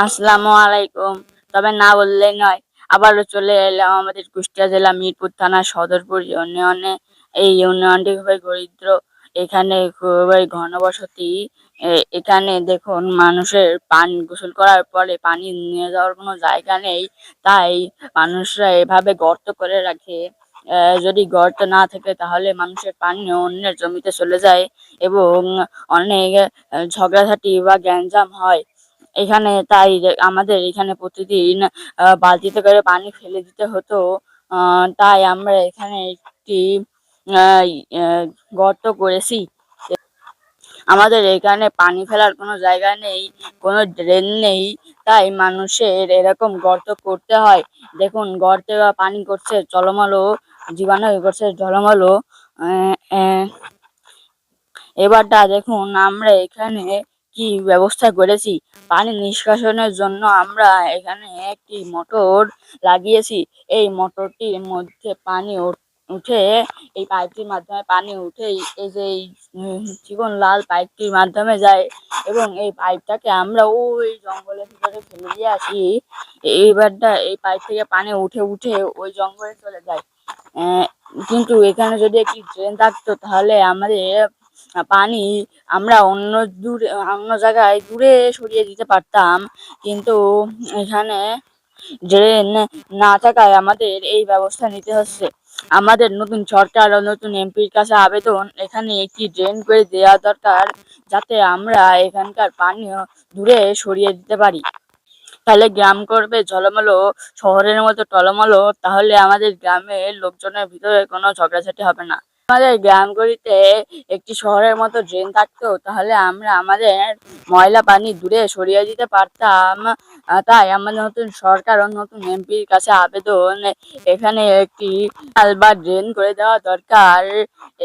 আসসালামু আলাইকুম। তবে না বললেই নয়, আবারও চলে এলাম আমাদের কুষ্টিয়া জেলা মিরপুর থানা সদরপুর ইউনিয়নে। এই ইউনিয়নটি খুবই দরিদ্র, এখানে খুবই ঘনবসতি। এখানে দেখুন, মানুষের পানি গোসল করার পরে পানি নিয়ে যাওয়ার কোনো জায়গা নেই, তাই মানুষরা এভাবে গর্ত করে রাখে। যদি গর্ত না থাকে তাহলে মানুষের পানি অন্যের জমিতে চলে যায় এবং অনেক ঝগড়াঝাটি বা গ্যাঞ্জাম হয় এখানে। তাই আমাদের এখানে প্রতিদিন বালতিতে করে পানি ফেলে দিতে হতো। তাই আমরা এখানে একটি আহ, আহ, গর্ত করেছি। আমাদের এখানে পানি ফেলার কোনো জায়গা নেই, কোনো ড্রেন নেই, তাই মানুষের এরকম গর্ত করতে হয়। দেখুন, গর্তে পানি করছে টলমলো, জীবাণু করছে ঝলমলো। আহ, আহ, এবারটা দেখুন, আমরা এখানে কি ব্যবস্থা করেছি। পানি নিষ্কাশনের জন্য আমরা এখানে একটি মোটর লাগিয়েছি। এই মোটরটির মধ্যে পানি উঠে, এই পাইপটির মাধ্যমে পানি উঠে এই যে এই চিকন লাল পাইপটির মাধ্যমে যায় এবং এই পাইপটাকে আমরা ওই জঙ্গলের ভিতরে ফেলে দিয়ে আসি। এইবারটা এই পাইপ থেকে পানি উঠে উঠে ওই জঙ্গলে চলে যায়। আহ, কিন্তু এখানে যদি একটি ড্রেন থাকতো তাহলে আমাদের পানি আমরা অন্য জায়গায় দূরে সরিয়ে দিতে পারতাম। কিন্তু এখানে ড্রেন না থাকায় আমাদের এই ব্যবস্থা নিতে হচ্ছে। আমাদের নতুন সরকার ও নতুন এমপির কাছে আবেদন, এখানে একটি ড্রেন করে দেওয়া দরকার, যাতে আমরা এখানকার পানি দূরে সরিয়ে দিতে পারি। তাহলে গ্রাম করবে ঝলমলো, শহরের মতো টলমলো। তাহলে আমাদের গ্রামের লোকজনের ভিতরে কোনো ঝগড়াঝাটি হবে না। আমাদের গ্রামগুলিতে একটি শহরের মতো ড্রেন থাকতো, তাহলে আমরা আমাদের ময়লা পানি দূরে সরিয়ে দিতে পারতাম। তাই আমাদের নতুন সরকার ও নতুন এমপির কাছে আবেদন, এখানে একটি খাল বা ড্রেন করে দেওয়া দরকার।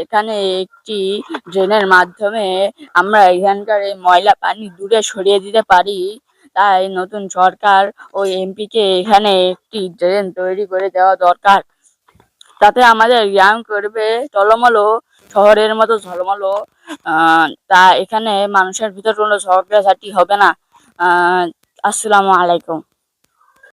এখানে একটি ড্রেনের মাধ্যমে আমরা এখানকার এই ময়লা পানি দূরে সরিয়ে দিতে পারি। তাই নতুন সরকার ও এমপি কে এখানে একটি ড্রেন তৈরি করে দেওয়া দরকার, তাতে আমাদের গ্রাম করবে টলমলো, শহরের মতো ঝলমলো। তা এখানে মানুষের ভিতর কোনো ঝগড়াঝাটি হবে না। আসসালামু আলাইকুম।